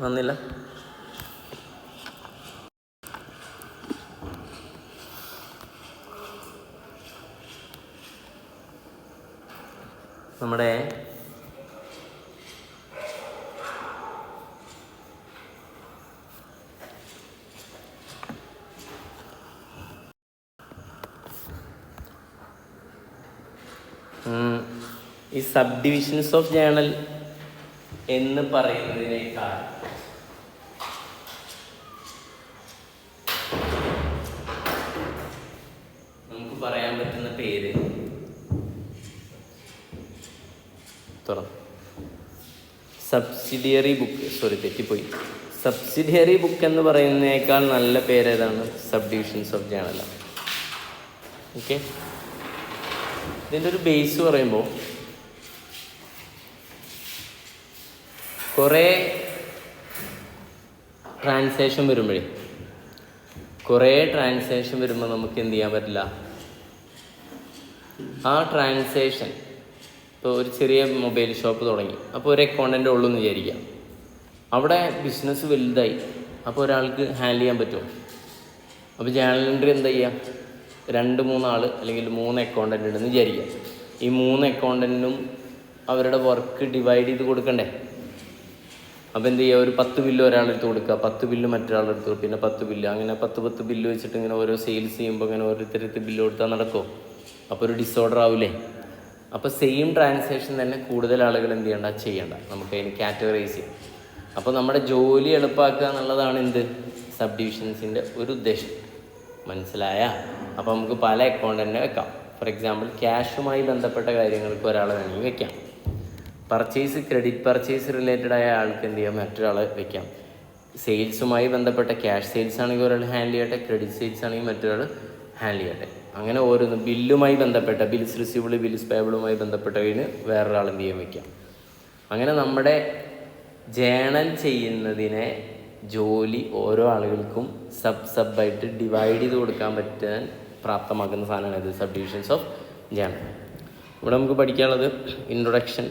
വന്നില്ല. നമ്മുടെ ഈ സബ് ഡിവിഷൻസ് ഓഫ് ജേണൽ എന്ന് പറയുന്നതിനേക്കാൾ നമുക്ക് പറയാൻ പറ്റുന്ന പേര് സബ്സിഡിയറി ബുക്ക്. തെറ്റിപ്പോയി. സബ്സിഡിയറി ബുക്ക് എന്ന് പറയുന്നതിനേക്കാൾ നല്ല പേര് ഏതാണ്? സബ് ഡിവിഷൻസ് ഓഫ് ജേണലാണ്. ഓക്കെ, ഇതിൻ്റെ ഒരു ബേസ് പറയുമ്പോൾ കുറേ ട്രാൻസാക്ഷൻ വരുമ്പോൾ നമുക്ക് എന്ത് ചെയ്യാൻ പറ്റില്ല, ആ ട്രാൻസാക്ഷൻ ഇപ്പോൾ ഒരു ചെറിയ മൊബൈൽ ഷോപ്പ് തുടങ്ങി, അപ്പോൾ ഒരു അക്കൗണ്ടൻ്റ് ഉള്ളൂ എന്ന് വിചാരിക്കാം. അവിടെ ബിസിനസ് വലുതായി, അപ്പോൾ ഒരാൾക്ക് ഹാൻഡിൽ ചെയ്യാൻ പറ്റുമോ? അപ്പോൾ ജേണൽ എൻട്രി എന്താ ചെയ്യുക, 2-3 ആൾ അല്ലെങ്കിൽ 3 അക്കൗണ്ടൻ്റ് ഉണ്ടെന്ന് വിചാരിക്കുക. ഈ 3 അക്കൗണ്ടൻറ്റിനും അവരുടെ വർക്ക് ഡിവൈഡ് ചെയ്ത് കൊടുക്കണ്ടേ? അപ്പോൾ എന്ത് ചെയ്യുക, ഒരു 10 ബില്ല് ഒരാളെടുത്ത് കൊടുക്കുക, 10 ബില്ല് മറ്റൊരാളെടുത്ത്, പിന്നെ 10 ബില്ല്, അങ്ങനെ 10 ബില്ല് വെച്ചിട്ട് ഇങ്ങനെ ഓരോ സെയിൽസ് ചെയ്യുമ്പോൾ ഇങ്ങനെ ഓരോരുത്തരത്ത് ബില്ല് കൊടുത്താൽ നടക്കുമോ? അപ്പോൾ ഒരു ഡിസോർഡർ ആവില്ലേ? അപ്പോൾ സെയിം ട്രാൻസാക്ഷൻ തന്നെ കൂടുതൽ ആളുകൾ എന്ത് ചെയ്യണ്ട, നമുക്ക് അതിന് കാറ്റഗറൈസ് ചെയ്യും. അപ്പോൾ നമ്മുടെ ജോലി എളുപ്പമാക്കുക എന്നുള്ളതാണ് സബ് ഡിവിഷൻസിൻ്റെ ഒരു ഉദ്ദേശം. മനസ്സിലായ? അപ്പോൾ നമുക്ക് പല അക്കൗണ്ടൻറ്റിനെ വെക്കാം. ഫോർ എക്സാമ്പിൾ, ക്യാഷുമായി ബന്ധപ്പെട്ട കാര്യങ്ങൾക്ക് ഒരാളെ വേണമെങ്കിൽ വെക്കാം. ക്രെഡിറ്റ് പർച്ചേസ് റിലേറ്റഡ് ആയ ആൾക്ക് എന്ത് ചെയ്യാം, മറ്റൊരാളെ വെക്കാം. സെയിൽസുമായി ബന്ധപ്പെട്ട ക്യാഷ് സെയിൽസ് ആണെങ്കിൽ ഒരാൾ ഹാൻഡിൽ ചെയ്യട്ടെ, ക്രെഡിറ്റ് സെയിൽസ് ആണെങ്കിൽ മറ്റൊരാൾ ഹാൻഡിൽ ചെയ്യട്ടെ. അങ്ങനെ ഓരോന്നും ബില്ലുമായി ബന്ധപ്പെട്ട ബിൽസ് റിസീവബിൾ, ബിൽസ് പേബിളുമായി ബന്ധപ്പെട്ടതിന് വേറൊരാൾ എന്ത് ചെയ്യാൻ വെക്കാം. അങ്ങനെ നമ്മുടെ ജേണൽ ചെയ്യുന്നതിനെ ജോലി ഓരോ ആളുകൾക്കും സബായിട്ട് ഡിവൈഡ് ചെയ്ത് കൊടുക്കാൻ പറ്റാൻ പ്രാപ്തമാക്കുന്ന സാധനമാണ് ഇത് സബ് ഡിവിഷൻസ് ഓഫ് ജേണൽ. ഇവിടെ നമുക്ക് പഠിക്കാനുള്ളത് introduction,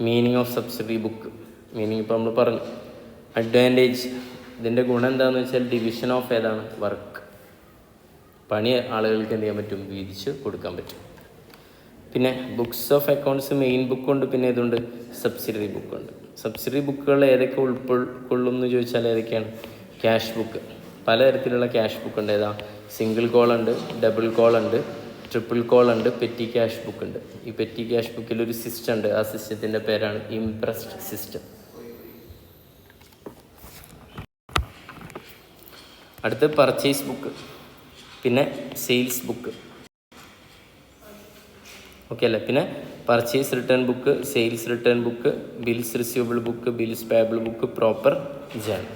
meaning of subsidiary book. Meaning ഇപ്പോൾ നമ്മൾ പറഞ്ഞു. അഡ്വാൻറ്റേജ്, ഇതിൻ്റെ ഗുണം എന്താണെന്ന് വെച്ചാൽ ഡിവിഷൻ ഓഫ് ഏതാണ്, വർക്ക്, പണി ആളുകൾക്ക് എന്ത് ചെയ്യാൻ പറ്റും, വീതിച്ച് കൊടുക്കാൻ പറ്റും. പിന്നെ ബുക്സ് ഓഫ് അക്കൗണ്ട്സ് മെയിൻ ബുക്കുണ്ട്, പിന്നെ ഇതുണ്ട് സബ്സിഡറി ബുക്കുണ്ട്. സബ്സിഡറി ബുക്കുകൾ ഏതൊക്കെ ഉൾക്കൊള്ളും എന്ന് ചോദിച്ചാൽ ഏതൊക്കെയാണ്? ക്യാഷ് ബുക്ക്, പലതരത്തിലുള്ള ക്യാഷ് ബുക്ക് ഉണ്ട്. ഏതാ? സിംഗിൾ കോൾ ഉണ്ട്, ഡബിൾ കോൾ ഉണ്ട്, ട്രിപ്പിൾ കോൾ ഉണ്ട്, പെറ്റി ക്യാഷ് ബുക്ക് ഉണ്ട്. ഈ പെറ്റി ക്യാഷ് ബുക്കിൽ ഒരു സിസ്റ്റം ഉണ്ട്, ആ സിസ്റ്റത്തിൻ്റെ പേരാണ് ഇംപ്രസ്ഡ് സിസ്റ്റം. അടുത്ത് പർച്ചേസ് ബുക്ക്, പിന്നെ സെയിൽസ് ബുക്ക്. ഓക്കെ അല്ലേ? പിന്നെ purchase return book, sales return book, bills receivable book, bills payable book, proper journal.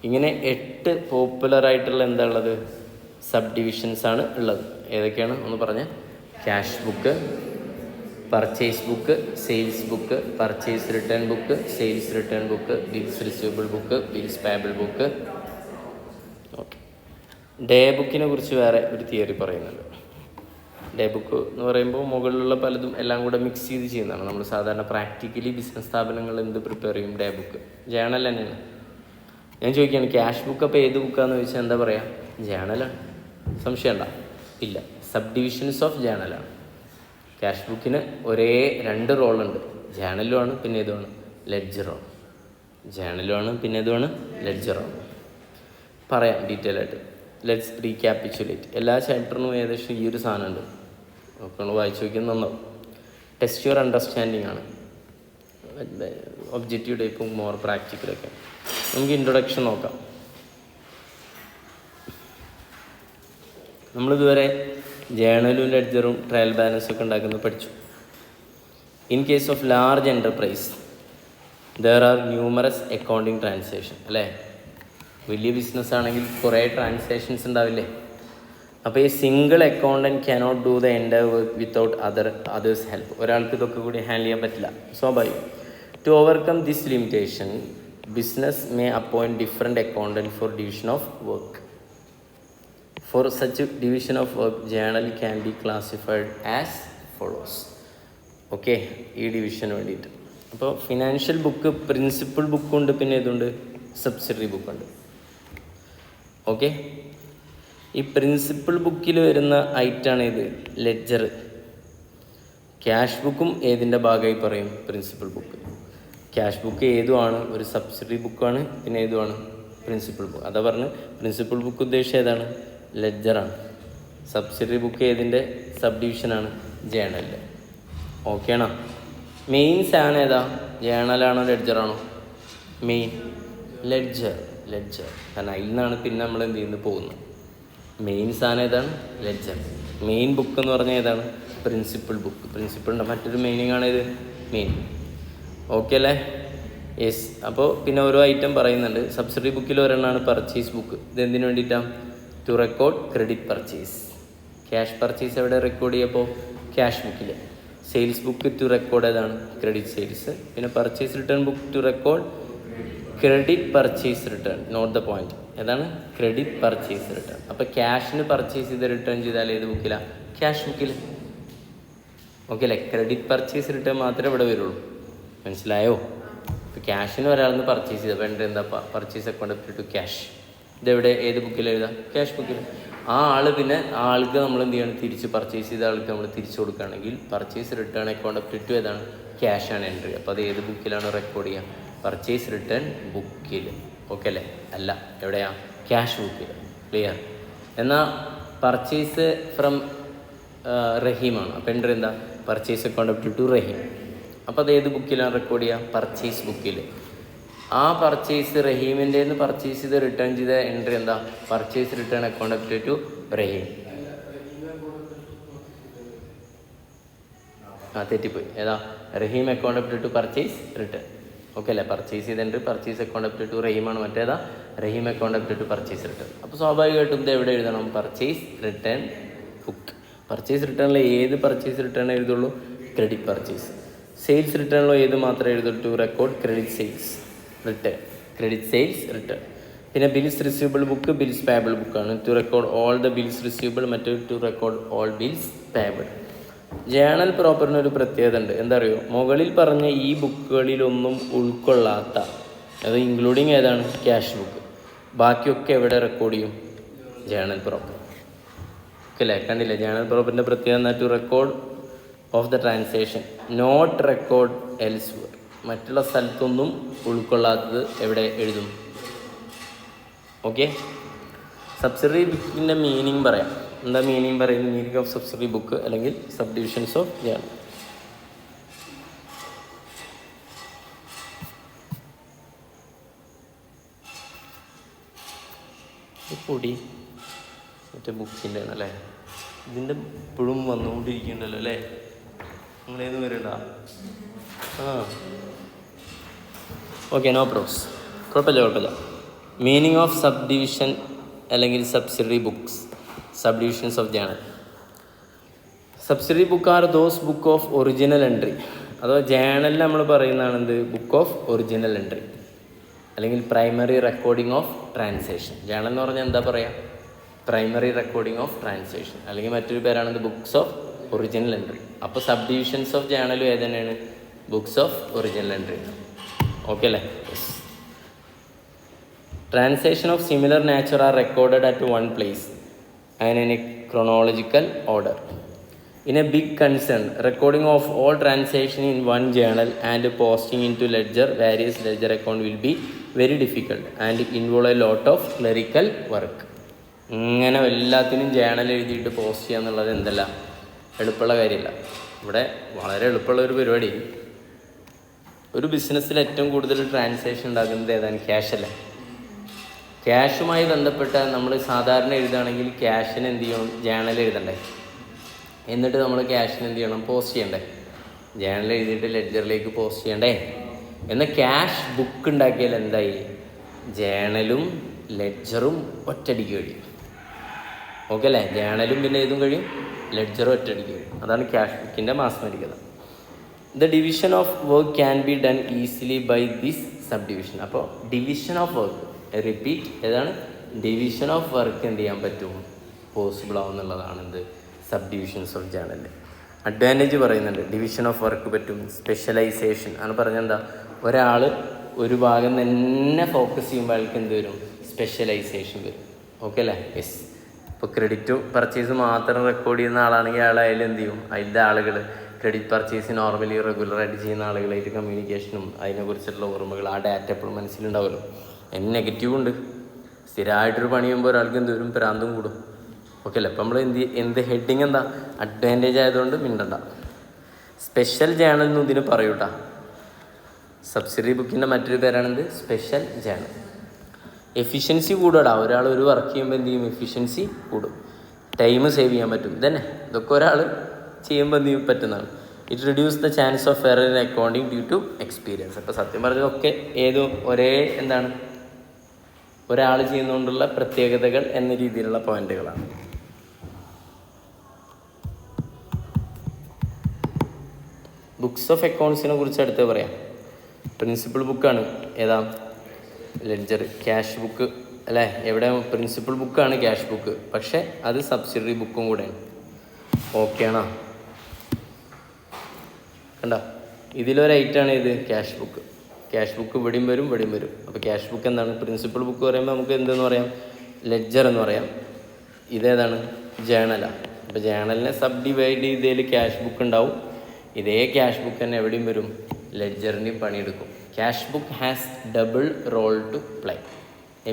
ഇങ്ങനെ 8 പോപ്പുലറായിട്ടുള്ള എന്താ ഉള്ളത്, സബ് ഡിവിഷൻസ് ആണ് ഉള്ളത്. ഏതൊക്കെയാണ് ഒന്ന് പറഞ്ഞ്? Cash book, purchase book, sales book, purchase return book, sales return book, bills receivable book, bills payable book. Okay, day ബുക്കിനെ കുറിച്ച് വേറെ ഒരു തിയറി പറയുന്നുണ്ട്. ഡേ ബുക്ക് എന്ന് പറയുമ്പോൾ മുകളിലുള്ള പലതും എല്ലാം കൂടെ മിക്സ് ചെയ്ത് ചെയ്യുന്നതാണ്. നമ്മൾ സാധാരണ പ്രാക്ടിക്കലി ബിസിനസ് സ്ഥാപനങ്ങൾ എന്ത് പ്രിപ്പയർ ചെയ്യും? Day book. ജേണൽ തന്നെയാണ്. ഞാൻ ചോദിക്കുകയാണ്, ക്യാഷ് ബുക്ക് അപ്പോൾ ഏത് ബുക്കാന്ന് ചോദിച്ചാൽ എന്താ പറയുക? ജേണലാണ്. സംശയം ഉണ്ടോ? ഇല്ല, സബ് ഡിവിഷൻസ് ഓഫ് ജേണലാണ്. ക്യാഷ് ബുക്കിന് ഒരേ 2 റോളുണ്ട്, ജേണലുമാണ് പിന്നെ ഇതുമാണ് ലെഡ്ജറാണ്. ജേണലുമാണ് പിന്നെ ഇതുമാണ് ലെഡ്ജറാണ്. പറയാം ഡീറ്റെയിൽ ആയിട്ട്. ലെറ്റ്സ് റീക്യാപ്പിച്ചുലേറ്റ്. എല്ലാ ചാപ്റ്ററിനും ഏകദേശം ഈ ഒരു സാധനം ഉണ്ട്. നോക്കണം, വായിച്ചു നോക്കിയാൽ നന്നാവും. ടെസ്റ്റ് യുവർ അണ്ടർസ്റ്റാൻഡിങ് ആണ്. ഒബ്ജക്റ്റീവ് ടൈപ്പും മോർ പ്രാക്ടിക്കലൊക്കെ. നമുക്ക് ഇൻട്രൊഡക്ഷൻ നോക്കാം. നമ്മളിതുവരെ ജേണലും ലെഡ്ജറും ട്രയൽ ബാലൻസും ഒക്കെ ഉണ്ടാക്കുന്നത് പഠിച്ചു. In case of large enterprise there are numerous accounting transaction അല്ലേ? വലിയ ബിസിനസ് ആണെങ്കിൽ കുറേ ട്രാൻസാക്ഷൻസ് ഉണ്ടാവില്ലേ? അപ്പോൾ ഈ single accountant cannot do the entire work without others help. ഒരാൾക്ക് ഇതൊക്കെ കൂടി ഹാൻഡിൽ ചെയ്യാൻ പറ്റില്ല, സ്വാഭാവികം. To overcome this limitation business may appoint different accountant for division of work. For such division of work journal can be classified as follows. Okay, ഈ ഡിവിഷന് വേണ്ടിയിട്ട് അപ്പോൾ ഫിനാൻഷ്യൽ ബുക്ക് പ്രിൻസിപ്പിൾ ബുക്കുണ്ട്, പിന്നെ ഇതുണ്ട് സബ്സിഡറി ബുക്കുണ്ട്. ഓക്കെ, ഈ പ്രിൻസിപ്പിൾ ബുക്കിൽ വരുന്ന ഐറ്റാണ് ഇത് ലെഡ്ജർ. ക്യാഷ് ബുക്കും ഏതിൻ്റെ ഭാഗമായി പറയും? Principal book. ക്യാഷ് ബുക്ക് ഏതുമാണ്? ഒരു സബ്സിഡറി ബുക്കാണ്. പിന്നെ ഏതുമാണ്? Principle book. അതാ പറഞ്ഞ് പ്രിൻസിപ്പിൾ ബുക്ക് ഉദ്ദേശിച്ചത് ഏതാണ്? ലെഡ്ജറാണ്. സബ്സിഡറി ബുക്ക് ഏതിൻ്റെ സബ് ഡിവിഷനാണ്? ജേണലിൻ്റെ. ഓക്കെ ആണോ? മെയിൻ സാധനം ഏതാ? ജേണലാണോ ലെഡ്ജറാണോ? Main ledger. കാരണം അതിൽ നിന്നാണ് പിന്നെ നമ്മൾ എന്ത് ചെയ്യുന്നത്? പോകുന്നത്. മെയിൻ സാധനം ഏതാണ്? ലെഡ്ജർ. മെയിൻ ബുക്ക് എന്ന് പറഞ്ഞാൽ ഏതാണ്? Principle book. പ്രിൻസിപ്പിളിൻ്റെ മറ്റൊരു മീനിങ് ആണ് ഇത് മെയിൻ. ഓക്കെ അല്ലേ? യെസ്. അപ്പോൾ പിന്നെ ഓരോ ഐറ്റം പറയുന്നുണ്ട്. സബ്സിഡറി ബുക്കിൽ ഒരെണ്ണമാണ് പർച്ചേസ് ബുക്ക്. ഇത് എന്തിനു വേണ്ടിയിട്ടാണ്? To record credit purchase. Cash purchase എവിടെ റെക്കോർഡ് ചെയ്യപ്പോൾ? ക്യാഷ് ബുക്കിൽ. സെയിൽസ് ബുക്ക് ടു റെക്കോർഡ് ഏതാണ്? Credit sales. പിന്നെ purchase return book to record credit purchase return. Note the point. ഏതാണ്? Credit purchase return. അപ്പോൾ ക്യാഷിന് പർച്ചേസ് ചെയ്ത് റിട്ടേൺ ചെയ്താൽ ഏത് ബുക്കിലാണ്? ക്യാഷ് ബുക്കിൽ. ഓക്കെ അല്ലേ? ക്രെഡിറ്റ് പർച്ചേസ് റിട്ടേൺ മാത്രമേ ഇവിടെ വരുള്ളൂ. മനസ്സിലായോ? ഇപ്പോൾ ക്യാഷിന് ഒരാളെന്ന് പർച്ചേസ് ചെയ്ത വേണ്ട എന്താ? Purchase account to cash. ഇതെവിടെ? ഏത് ബുക്കിൽ എഴുതാം? ക്യാഷ് ബുക്കിൽ. ആ ആൾ പിന്നെ ആ ആൾക്ക് നമ്മൾ എന്ത് ചെയ്യണം? തിരിച്ച് പർച്ചേസ് ചെയ്ത ആൾക്ക് നമ്മൾ തിരിച്ചു കൊടുക്കുകയാണെങ്കിൽ പർച്ചേസ് റിട്ടേൺ അക്കൗണ്ട് ടു ഏതാണ്? ക്യാഷാണ് എൻട്രി. അപ്പോൾ അത് ഏത് ബുക്കിലാണ് റെക്കോർഡ് ചെയ്യുക? പർച്ചേസ് റിട്ടേൺ ബുക്കിൽ. ഓക്കെ അല്ലേ? അല്ല, എവിടെയാണ്? ക്യാഷ് ബുക്കിൽ. ക്ലിയർ? എന്നാൽ പർച്ചേസ് ഫ്രം റഹീമാണ്. അപ്പോൾ എൻട്രി എന്താ? പർച്ചേസ് അക്കൗണ്ട് ടു റഹീം. അപ്പോൾ അത് ഏത് ബുക്കിലാണ് റെക്കോർഡ് ചെയ്യുക? പർച്ചേസ് ബുക്കിൽ. ആ പർച്ചേസ് റഹീമിൻ്റെ നിന്ന് പർച്ചേസ് ചെയ്ത് റിട്ടേൺ ചെയ്ത എൻട്രി എന്താ? Purchase return account to Rahim. തെറ്റിപ്പോയി. ഏതാ? Rahim account to purchase return. Okay അല്ലേ? പർച്ചേസ് ചെയ്തിട്ട് പർച്ചേസ് അക്കൗണ്ട് ടു റഹീമാണ്. മറ്റേതാ? Rahim account to purchase return. അപ്പോൾ സ്വാഭാവികമായിട്ടും ഇത് എവിടെ എഴുതണം? Purchase return book. പർച്ചേസ് റിട്ടേണിൽ ഏത് പർച്ചേസ് റിട്ടേൺ എഴുതുള്ളൂ? Credit purchase. സെയിൽസ് റിട്ടേണിലോ ഏത് മാത്രമേ എഴുതുള്ളൂ? To record credit sales return. Credit sales return. പിന്നെ bills receivable book bills payable ബുക്കാണ്. To record all the bills receivable, മറ്റേ to record all bills payable. Journal പ്രോപ്പറിന് ഒരു പ്രത്യേകത ഉണ്ട്. എന്താ അറിയോ? മുകളിൽ പറഞ്ഞ ഈ ബുക്കുകളിലൊന്നും ഉൾക്കൊള്ളാത്ത, അത് ഇൻക്ലൂഡിങ് ഏതാണ്? Cash book. ബാക്കിയൊക്കെ എവിടെ റെക്കോർഡ് ചെയ്യും? Journal proper. ഓക്കെ അല്ലേ? കണ്ടില്ലേ? ജേണൽ പ്രോപ്പറിൻ്റെ പ്രത്യേകത എന്താ? To record of the transaction not record elsewhere. മറ്റുള്ള സ്ഥലത്തൊന്നും ഉൾക്കൊള്ളാത്തത് എവിടെ എഴുതും? ഓക്കെ. സബ്സിഡറി ബുക്കിൻ്റെ മീനിങ് പറയാം. എന്താ മീനിങ് പറയുന്നത്? മീനിങ് ഓഫ് സബ്സിഡറി ബുക്ക് അല്ലെങ്കിൽ സബ് ഡിവിഷൻസ് ഓഫ് ജേണൽ. പൊടി മറ്റേ ബുക്കിൻ്റെ ആണല്ലേ? ഇതിൻ്റെ ഇപ്പോഴും വന്നുകൊണ്ടിരിക്കുന്നുണ്ടല്ലോ അല്ലേ? നിങ്ങളേത് വരണ്ട? Okay, no probs. കുഴപ്പമില്ല. മീനിങ് ഓഫ് സബ് ഡിവിഷൻ അല്ലെങ്കിൽ subsidiary books, sub divisions of journal. Subsidiary book are those book of original entry. അഥവാ ജേണലിൽ നമ്മൾ പറയുന്നതാണ് എന്ത്? ബുക്ക് ഓഫ് ഒറിജിനൽ എൻട്രി അല്ലെങ്കിൽ primary recording of transaction. Journal എന്ന് പറഞ്ഞാൽ എന്താ പറയുക? പ്രൈമറി റെക്കോർഡിംഗ് ഓഫ് ട്രാൻസാക്ഷൻ, അല്ലെങ്കിൽ മറ്റൊരു പേരാണെന്ത്? Books of original entry. അപ്പോൾ സബ് ഡിവിഷൻസ് ഓഫ് ജേണലും ഏത് തന്നെയാണ്? Books of original entry. Okay അല്ലേ? Yes. Transaction of similar nature are recorded at one place and in a chronological order. In a big concern, recording of all transactions in one journal and posting into ledger, various ledger account will be very difficult and involve a lot of clerical work. ഇങ്ങനെ എല്ലാത്തിനും journal എഴുതിയിട്ട് post ചെയ്യുക എന്നുള്ളത് എന്തല്ല? എളുപ്പമുള്ള കാര്യമല്ല. ഇവിടെ വളരെ എളുപ്പമുള്ള ഒരു പരിപാടി. ഒരു ബിസിനസ്സിൽ ഏറ്റവും കൂടുതൽ ട്രാൻസാക്ഷൻ ഉണ്ടാക്കുന്നത് ഏതാണ്? ക്യാഷ് അല്ലേ? ക്യാഷുമായി ബന്ധപ്പെട്ട നമ്മൾ സാധാരണ എഴുതുകയാണെങ്കിൽ ക്യാഷിന് എന്ത് ചെയ്യണം? ജേണൽ എഴുതണ്ടേ? എന്നിട്ട് നമ്മൾ ക്യാഷിന് എന്ത് ചെയ്യണം? പോസ്റ്റ് ചെയ്യണ്ടേ? ജേണൽ എഴുതിയിട്ട് ലെഡ്ജറിലേക്ക് പോസ്റ്റ് ചെയ്യണ്ടേ? എന്നാൽ ക്യാഷ് ബുക്ക് ഉണ്ടാക്കിയാൽ എന്തായി? ജേണലും ലെഡ്ജറും ഒറ്റയടിക്ക് കഴിയും. ഓക്കെ അല്ലേ? ജേണലും പിന്നെ ഏതും കഴിയും, ലെഡ്ജറും ഒറ്റയടിക്ക് കഴിയും. അതാണ് ക്യാഷ് ബുക്കിൻ്റെ മാസ്മരികത. The division of work can be done easily by this sub division. അപ്പോൾ ഡിവിഷൻ ഓഫ് വർക്ക്, റിപ്പീറ്റ്, ഏതാണ്? ഡിവിഷൻ ഓഫ് വർക്ക് എന്ത് ചെയ്യാൻ പറ്റും? പോസിബിൾ ആവുന്നുള്ളതാണ് എന്ത്? Sub divisions of journal. Advantage പറയുന്നുണ്ട്, ഡിവിഷൻ ഓഫ് വർക്ക് പറ്റും, സ്പെഷ്യലൈസേഷൻ ആണ് പറഞ്ഞെന്താ, ഒരാൾ ഒരു ഭാഗം തന്നെ ഫോക്കസ് ചെയ്യുമ്പോൾ അയാൾക്ക് എന്ത് വരും, സ്പെഷ്യലൈസേഷൻ വരും. ഓക്കെ അല്ലേ? യെസ്. ഇപ്പോൾ ക്രെഡിറ്റ് പർച്ചേസ് മാത്രം റെക്കോർഡ് ചെയ്യുന്ന ആളാണെങ്കിൽ അയാൾ അതിൽ എന്ത് ചെയ്യും, അതിൻ്റെ ആളുകൾ ക്രെഡിറ്റ് പർച്ചേസ് നോർമലി റെഗുലറായിട്ട് ചെയ്യുന്ന ആളുകളായിട്ട് കമ്മ്യൂണിക്കേഷനും അതിനെക്കുറിച്ചുള്ള ഓർമ്മകൾ ആ ഡാറ്റ എപ്പോഴും മനസ്സിലുണ്ടാവുമല്ലോ. അതിന് നെഗറ്റീവ് ഉണ്ട്. സ്ഥിരമായിട്ടൊരു പണി ചെയ്യുമ്പോൾ ഒരാൾക്ക് എന്ത് വരും, പ്രാന്തും കൂടും. ഓക്കെ അല്ലേ? അപ്പം നമ്മൾ എന്ത് ഹെഡിങ് എന്താ, അഡ്വാൻറ്റേജ് ആയതുകൊണ്ട് മിണ്ടണ്ട. സ്പെഷ്യൽ ജേണൽ എന്ന് ഇതിന് പറയൂട്ടാ. സബ്സിഡറി ബുക്കിൻ്റെ മറ്റൊരു പേരാണെന്ത്, സ്പെഷ്യൽ ജേണൽ. എഫിഷ്യൻസി കൂടാടാ. ഒരാൾ ഒരു വർക്ക് ചെയ്യുമ്പോൾ എന്ത് ചെയ്യും, എഫിഷ്യൻസി കൂടും, ടൈം സേവ് ചെയ്യാൻ പറ്റും. ഇതന്നെ ഇതൊക്കെ ഒരാൾ ചെയ്യുമ്പോൾ എന്ത് ചെയ്യും, പറ്റുന്നതാണ്. It reduce the chance of error in accounting due to experience. അപ്പോൾ സത്യം പറഞ്ഞതൊക്കെ ഒരേ എന്താണ്, ഒരാൾ ചെയ്യുന്നതുകൊണ്ടുള്ള പ്രത്യേകതകൾ എന്ന രീതിയിലുള്ള പോയിന്റുകളാണ്. ബുക്സ് ഓഫ് അക്കൗണ്ട്സിനെ കുറിച്ച് അടുത്ത് പറയാം. പ്രിൻസിപ്പിൾ ബുക്കാണ് ഏതാ, ലെഡ്ജർ. ക്യാഷ് ബുക്ക് അല്ലേ, എവിടെ പ്രിൻസിപ്പിൾ ബുക്കാണ് ക്യാഷ് ബുക്ക്, പക്ഷേ അത് സബ്സിഡറി ബുക്കും കൂടെയാണ്. ഓക്കെ ആണോ? കണ്ടോ, ഇതിലൊരൈറ്റാണ് ഇത് ക്യാഷ് ബുക്ക്. ക്യാഷ് ബുക്ക് ഇവിടെയും വരും ഇവിടെയും വരും. അപ്പോൾ ക്യാഷ് ബുക്ക് എന്താണ്, പ്രിൻസിപ്പിൾ ബുക്ക് പറയുമ്പോൾ നമുക്ക് എന്തെന്ന് പറയാം, ലെഡ്ജർ എന്ന് പറയാം. ഇതേതാണ്, ജേണലാണ്. അപ്പോൾ ജേണലിനെ സബ് ഡിവൈഡ് ചെയ്തതിൽ ക്യാഷ് ബുക്ക് ഉണ്ടാവും. ഇതേ ക്യാഷ് ബുക്ക് തന്നെ എവിടെയും വരും, ലെഡ്ജറിൻ്റെയും പണിയെടുക്കും. Cash book has double role to play.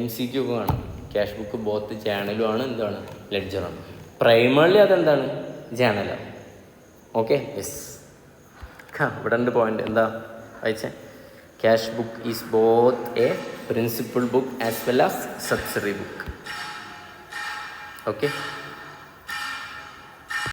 MCQ ഒക്കെ കാണാം. ക്യാഷ് ബുക്ക് ബോത്ത് ജേണലും ആണ്, എന്താണ്, ലെഡ്ജറാണ്. പ്രൈമറിലി അതെന്താണ്, ജേണലാണ്. Okay, yes. ഇവിടെ ഉണ്ട് പോയിന്റ്, എന്താ വായിച്ചേ, cash book is both A principle book as well as subsidiary book. Okay.